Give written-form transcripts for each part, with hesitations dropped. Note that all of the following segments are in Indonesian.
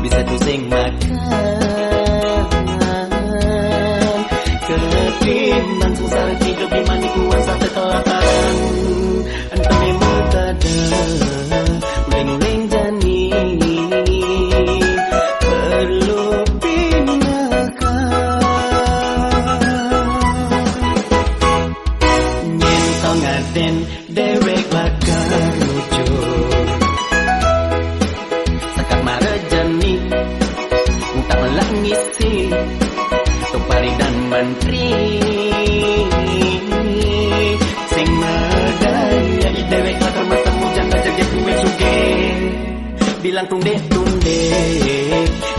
bisa tu sing makan ketimbang sengsara hidup di manikuan sampai kelaparan. Entah memang kadang uling-uling jani perlu pinakan. Nyen tau ngaden dewek bakal lucu sekat marejani tak melangisi Tupari dan Menteri sing medaya dewek latar matamu jangan jaga duit suge bilang tunde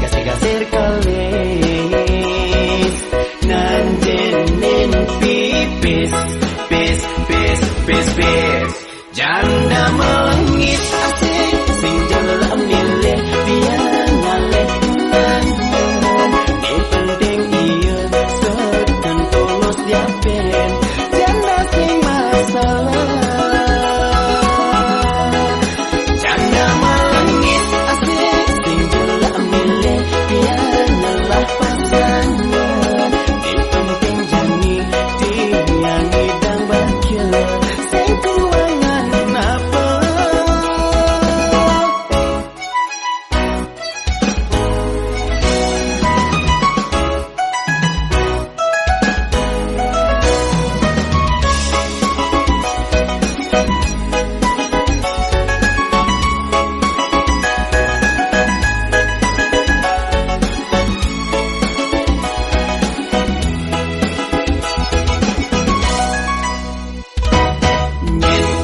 gasir kalis nanjenin pipis pis janda melengit asik sing jalan milih biar ngaleh yang penting iya sedang tulus diapen janda sing masalah janda melengit asik sing jalan milih biar ngalah pasangan yang penting jani dia ngidang bahagia sing kuangan apa.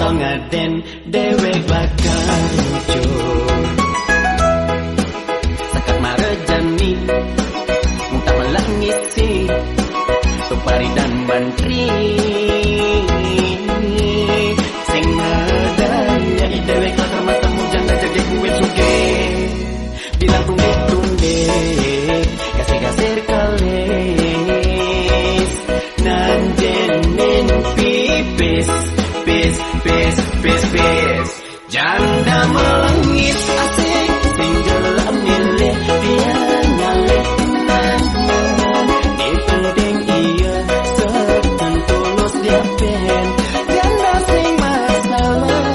Ngaden dewek bakal lucu sekat marejani muntah melangisi Tupari dan Menteri sing medaya dewek latar matamu jangan jaga duit suge bilang tunde gasir kalis nanjenin pipis janda melengit asik sing jalan milih biar ngaleh yang penting iya sedang tulus diapen janda sing masalah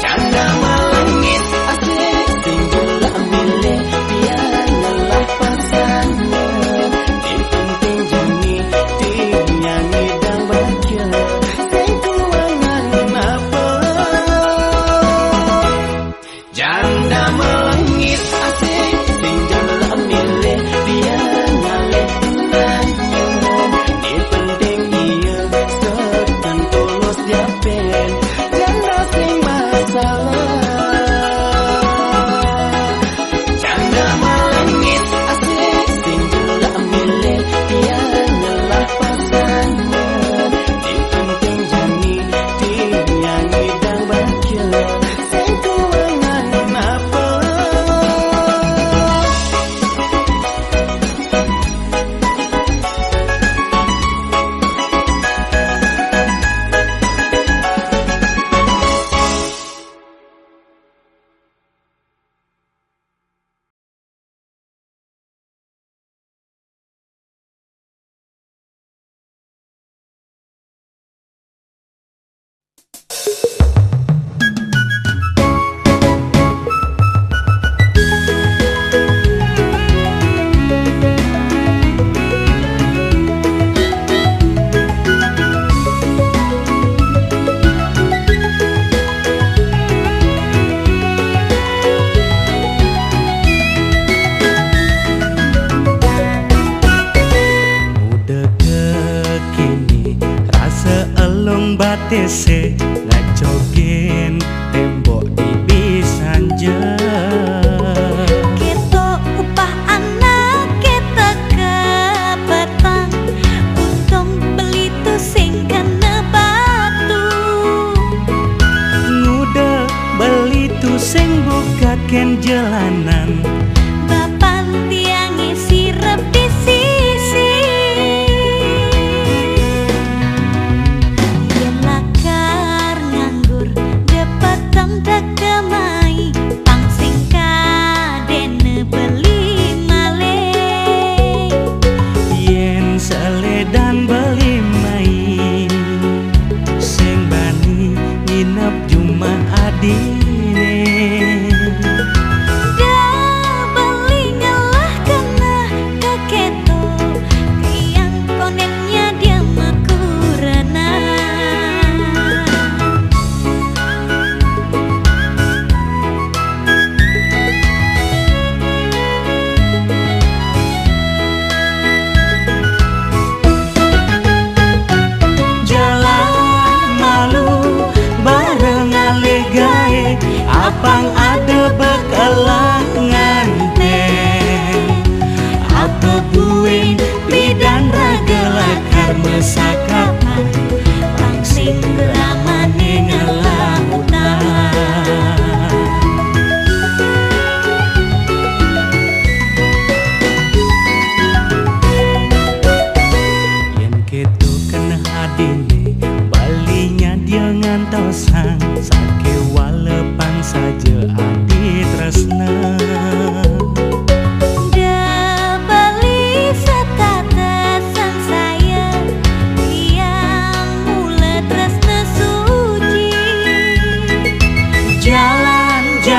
janda melengit asik sing jalan milih biar ngalah pasangan yang penting jani dia ngidang bahagia sing kuangan apa. Janda melengit asik sing jalan milih biar ngaleh yang penting iya sedang tulus diapen janda sing masalah janda melengit asik sing jalan milih biar ngalah pasangan yang penting jani dia ngidang bahagia sing kuangan apa. batese ngajokin tembok di Bisanja. Kita upah anak kita kepetang, untung beli tu sing kena batu. Nguda beli tu sing buka ken jalanan. Bapak tiang isi di sisi. Yen lakar nganggur depetang dak kemai pangsa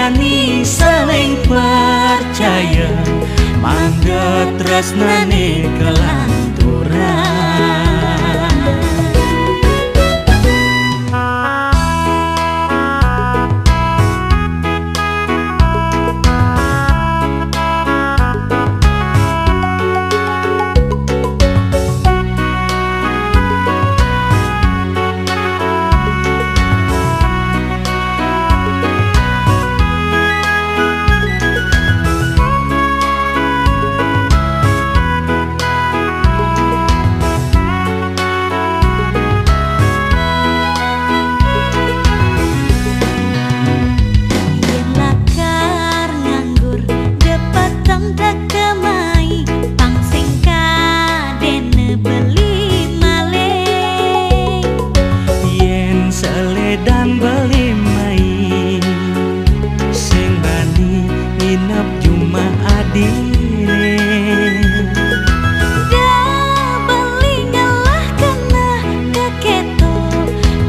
jani saling percaya, mangga tresnane kelanturan. Dan beli mai sing bani nginep cuma adine. Da beli ngalah kena keketo,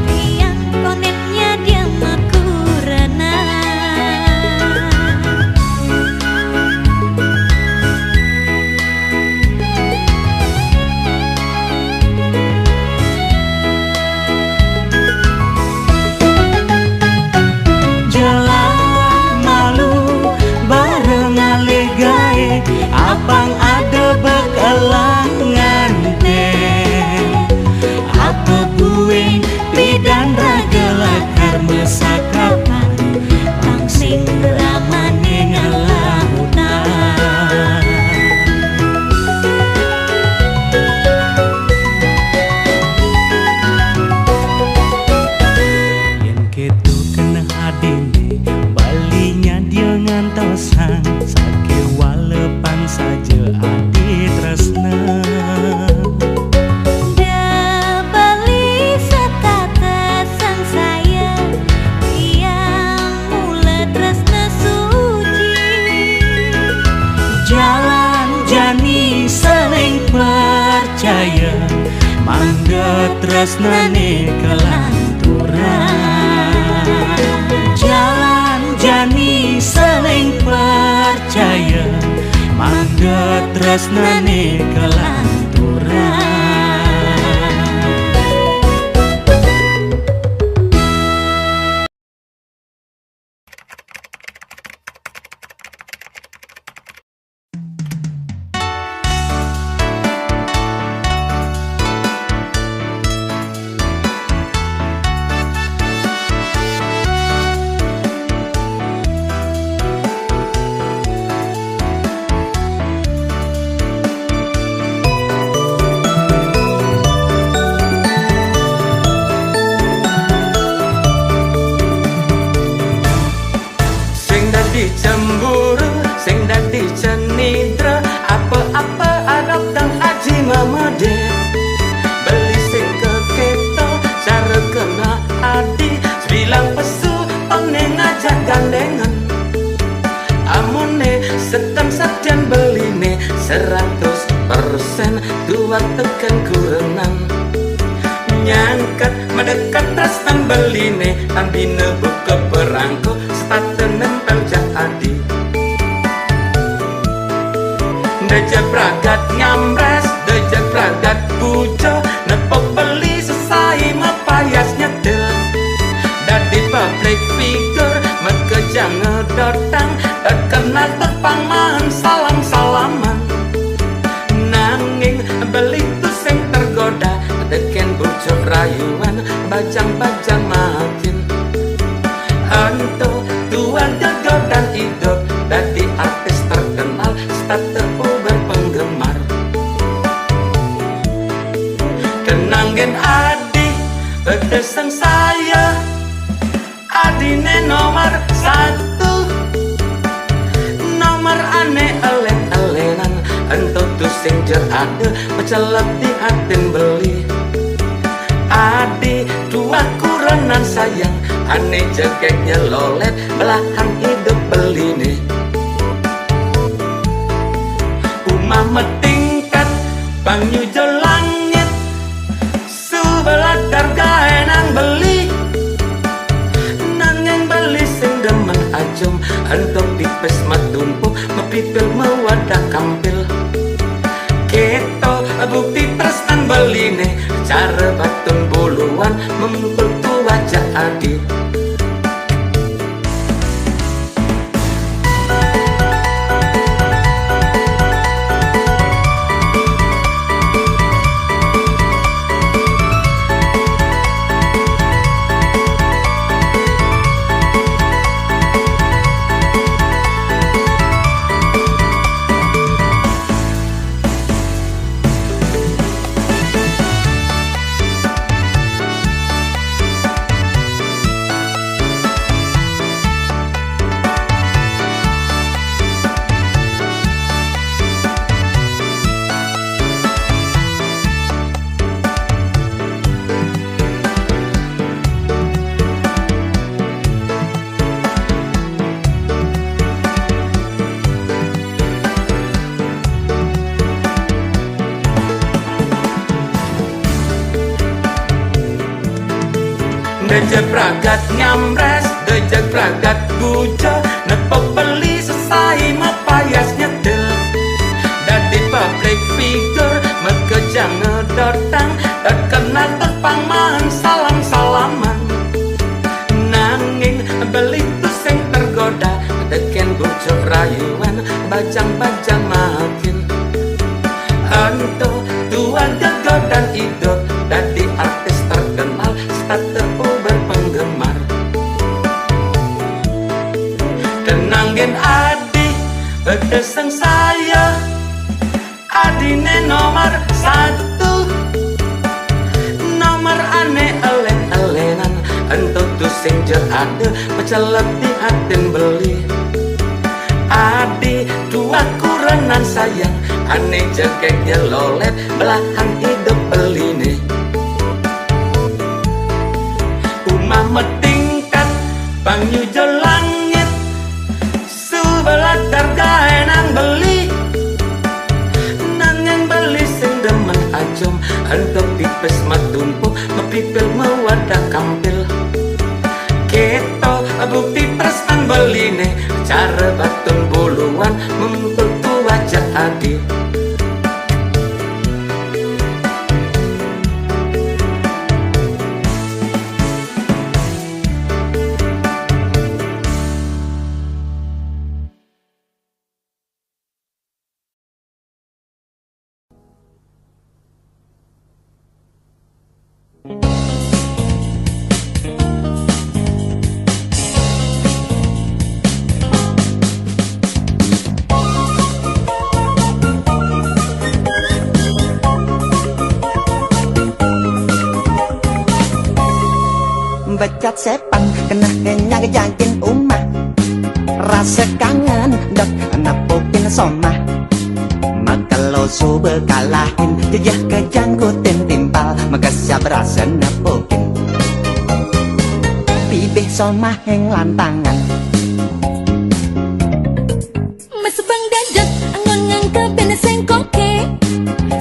tiang konetnya dia makurana. Abang ada bekalangan teh, apa buing pidan ragelakar mesakapan, pangsing ramane ngalahutan. Yen ketu kena adine, balinya dia ngantosan sake walepan saja adi tresna. Da beli setatesan saya, tiang mula tresna suci. Jalan jani saling percaya, mangga tresnane kelanturan. Jalan jani saling percaya, mangga tresnane kelanturan. Cemburu, sing dadi cenitra, apa-apa adab dan aji mamade. Beli sing keketo, cara kena adi, sebilang pesu, oneng ngajak gandengan. Amone setem sadian beline 100%, dua tekan kurenang. Nyangkat mendekat tresnan beline, tambine buka perangko, sepatu nempel jadi. Dejak pragat nyambres, dejak pragat pujo, nepok beli selesai mepayas nyetel. Dadi public figure, mekejang ngedotang, terkenal terpaman salam-salaman. Nanging beli tu sing tergoda, teken bujuk rayuan, bajang-bajang makin. Anto tuan dan hidup, dadi artis terkenal, starter uber penggemar. Kenangin adi, bedesan saya, adine nomor 1. Nomor aneh elen-elenan, entut tu sing jer ada, mecelap di hatin beli. Adi dua kurenan sayang, aneh jekeknya lolet, belahan hidup beline. Umah metingkat, panyujo langit, sebelah darga enang beli. Nangeng beli sing demen ajum, Entok pipes matumpu mepipil mewadah kampil. Keto bukti tresnan beline cara batun buluan memukul tu wajah adi. Dejek pragat nyamres, dejek pragat bujo, nepok beli selesai mapayas nyetel. Dadi public figure, mekejang ngedotang, terkenal terpaman salam-salaman. Nanging beli tu sing tergoda, teken bujo rayuan, bajang-bajang makin. Ento tuan gegodan hidup, dadi artis terkenal, starter berpenggemar. Tenangin adi, bedeseng saya, adine nomor 1. Nomor aneh elen-elenan, entut tu sing ada, mecelep di hatin beli. Adi dua kurenan sayang, aneh jekek jelolet, belahan hidup beline. Umah metingkat, panyujo langit, sebelah darga enang beli. Nanging beli sing demen ajom, entuk pipes matumpu, mepipil mewadah kampil. Keto bukti tresnan beline, cara batun buluan, memukul tu wajah adi. Becat sepan kena kenyang jangkin umah, rasa kangen dok napokin somah. Makalo sube kalahin jejak kejangkutin timpal, maka siap rasa napokin bibih somah yang lantangan. Mas bang dadak ngongang ke bena sengkoke,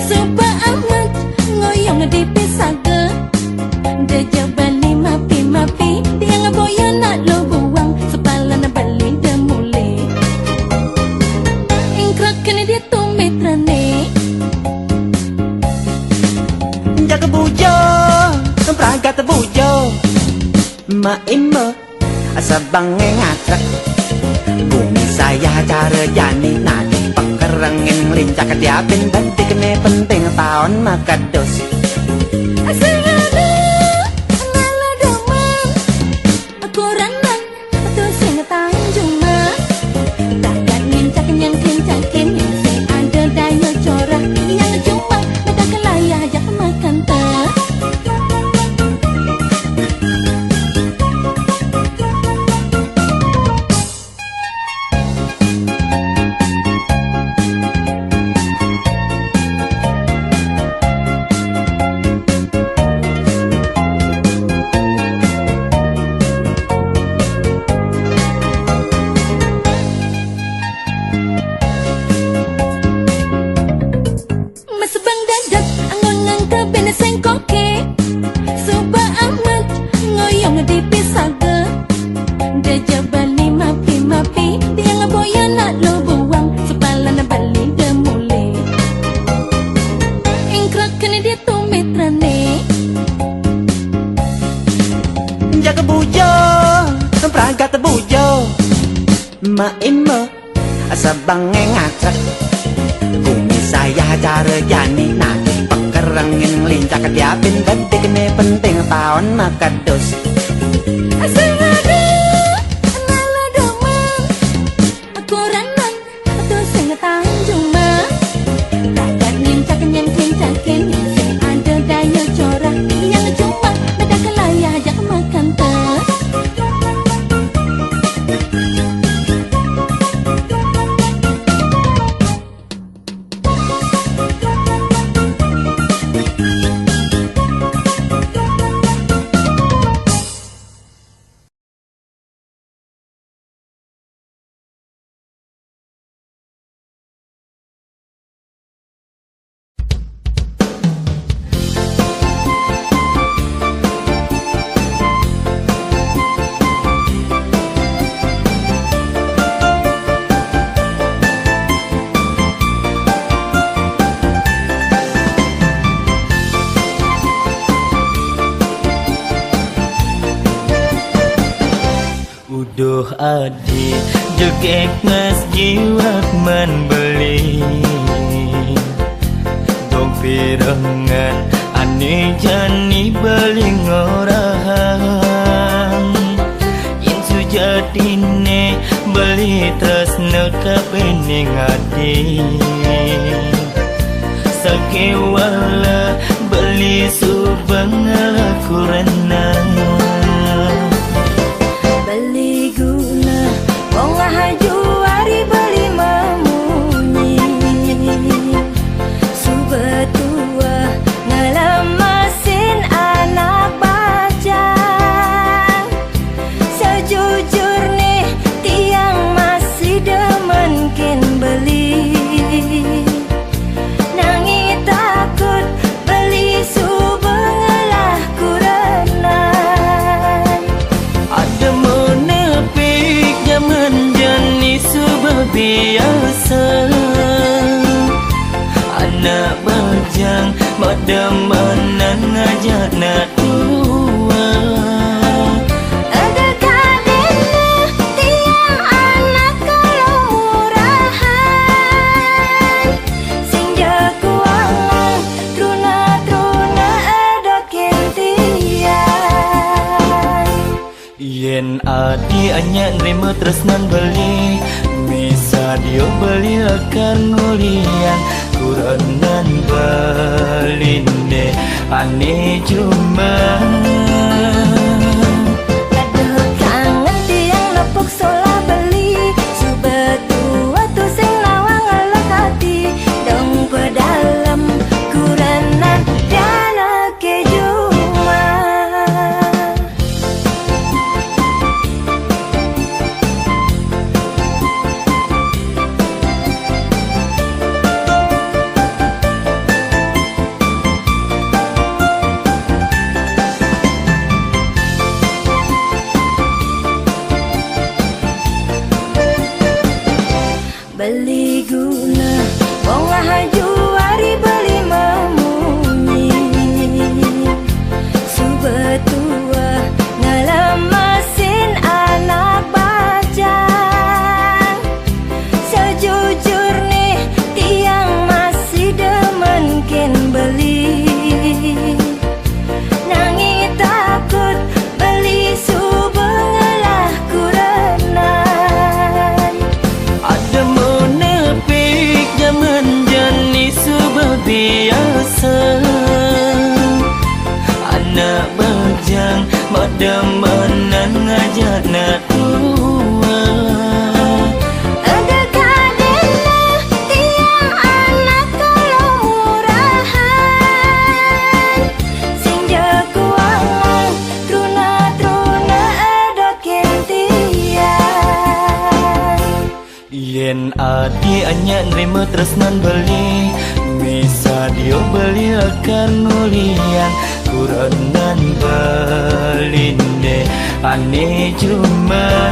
suba amat ngoyong di pisaga. Deja bali mapi dia ngeboya nak lo buang, sepala na bali demule. Ingkrak kena dia tumitrane. Jaga bujo, pragat bujo, maimo asabang ngatrak. Bumi saya cara jani nadi pengkerengin lincak diapin banti kene penting tahun makados. Asingana nala domam, aku ranang atau sing tahin cuma. Takkan lincak yang kincakin, yang ada daya corak yang cuma ada kelaya jak makan tak. maime Sabang ngacak Bumi saya cara jani Naki pekerangin lincak Diapin gede kene penting tahun makados Asing ada nala doman Koranan atau sing tanjung mah Takkan lincak yang kincakin Sing ada daya corak Yang cuma beda kelaya ajak makan tas Duh adik jegek mas jiwat membeli Dong pirengan ane jani beli ngorahan Yen sujatine beli tresna kapening adik Sakewala beli subangala kurenang Beli gula wong haju hari beli memunyi Subetua ngelamasin anak bajang Sejujur nih tiang masih demenkin beli Nangi takut beli subengelah kurenan Ada menepik zaman jani subah biasa Anak bajang madamanan ngajak nak tua Ada kadena tiang anak kalau murahan Sing jagoan truna-truna ada kintian Yen adi anya nerima tresnan beli Bisa dia beli akan ngulian Kurenan balinde ane cuma Ada kangen tiang nepuk sola beli Subetua tu sing nawang ngelak hati Dong pedalam kurenan dana kejuma Beli gula wong haju hari beli memunyi Subetua ngelamasin anak bajang Sejujur nih tiang masih demenkin beli Nangi takut beli subengelah kurenan Ada menepik zaman jani subah biasa Anak bajang madamanan ngajak nak tua Ada kadena tiang anak kalau murahan Sing jagoan truna-truna ada kintian Yen adi anya nerima tresnan beli Bisa dia beli akan ngulian Kurenan balinde ane cuma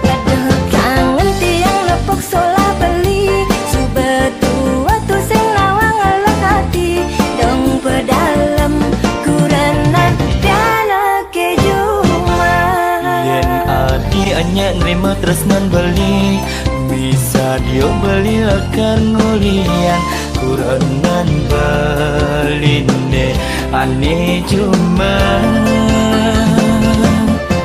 Ada kangen tiang nepuk sola beli Subetua tu sing nawang ngelak hati Dong pedalam kurenan dana kejuma Yen adi anya nerima Tresnan beli bisa dia beli akan ngulian kurangan beline ane cuma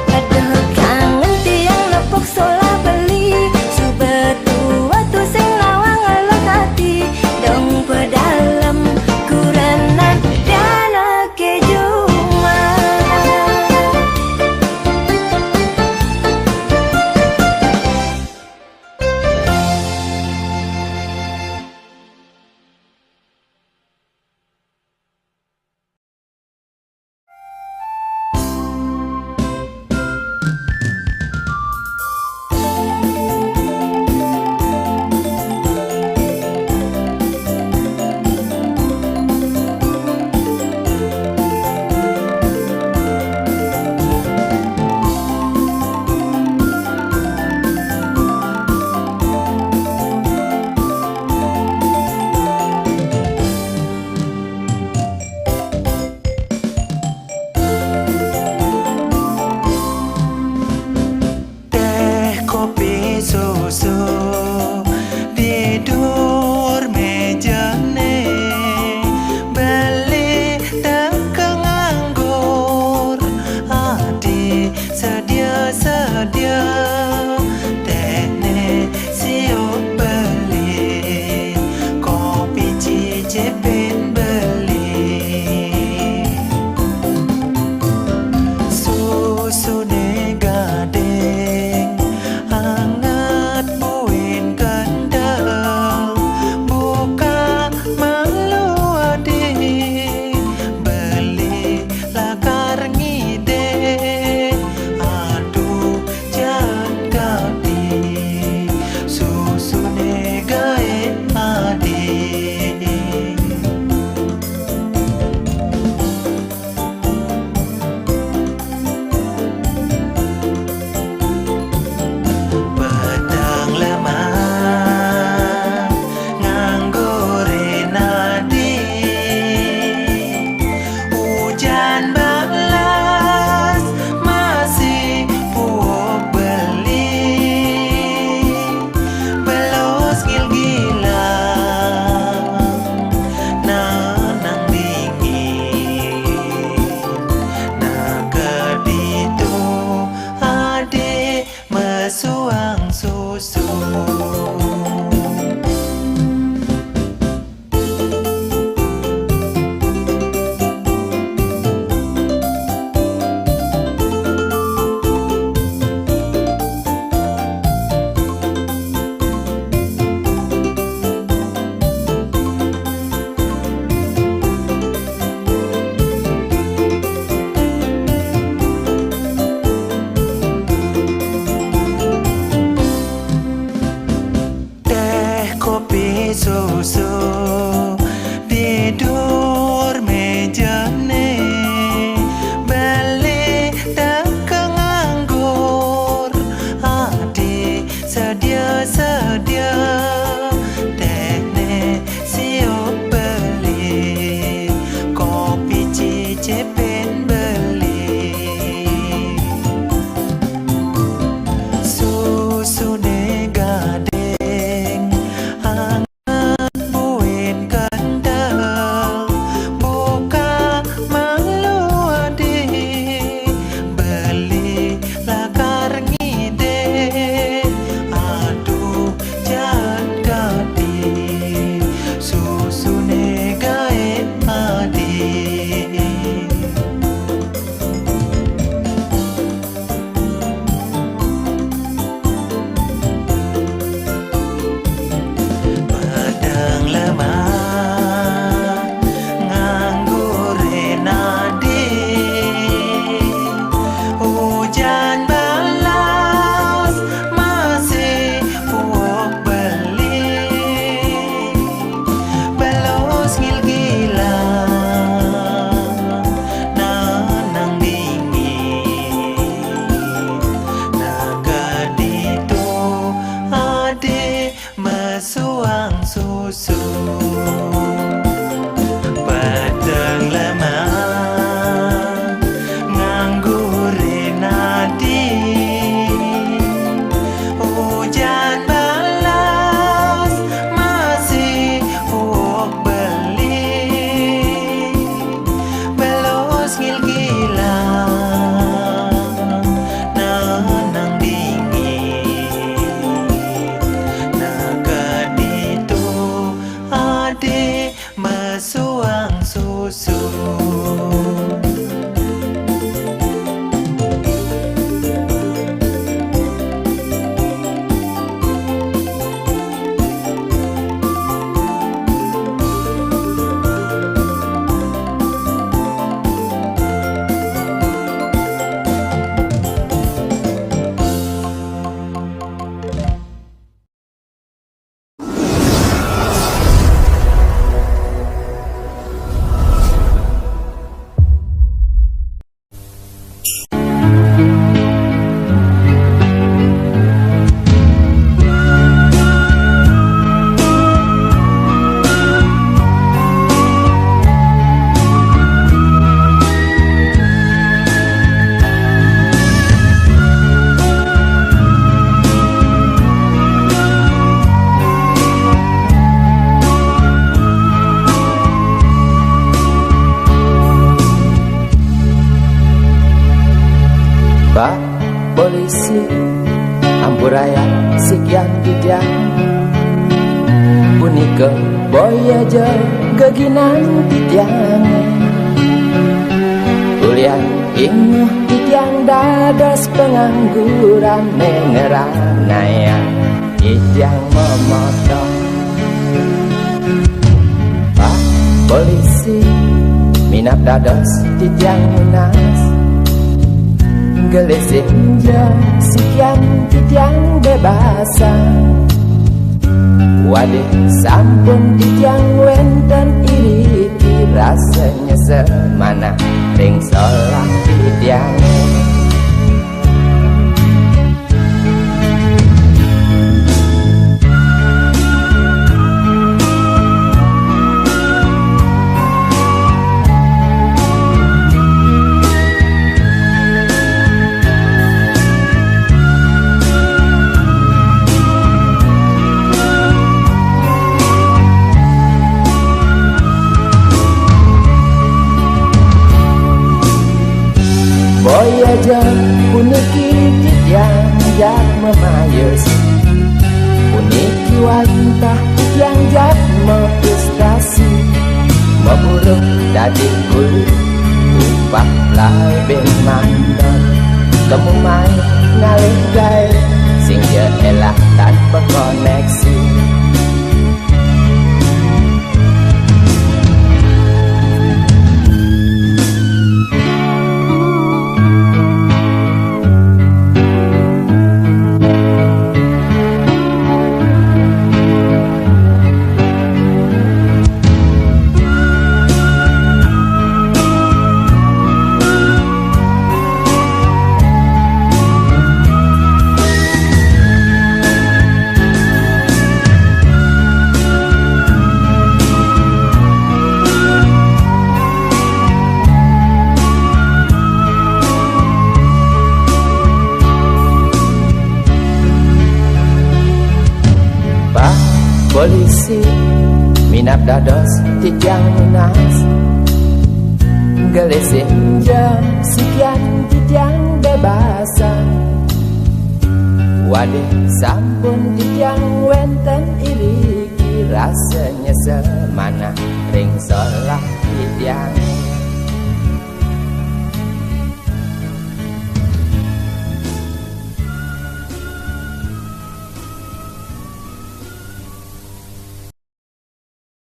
Aduh kangen tiang nepok sola beli Subetua tu sing lawang ngelok hati Dong pedalam kuranan dana kejuma sekian titiang punika boya aja geginan titiang kuliah inguh titiang dados pengangguran mengeranaya titiang memotong Pak polisi minap dados titiang munas gelesing ja sekian titiang bebasan Waduh sampun titiang wenten iri rasanya semana ring solah titiang Boya aja puniki titiang jak memayus puniki wantah titiang jak mefrustasi memburuk dadi gulu upah lai ben mandor temu main ngalih gawe sing je elah tanpa koneksi polisi minap dados titiang munas gelesing ja sekian titiang bebasan waduh sampun titiang wenten iri rasanya semana ring solah titiang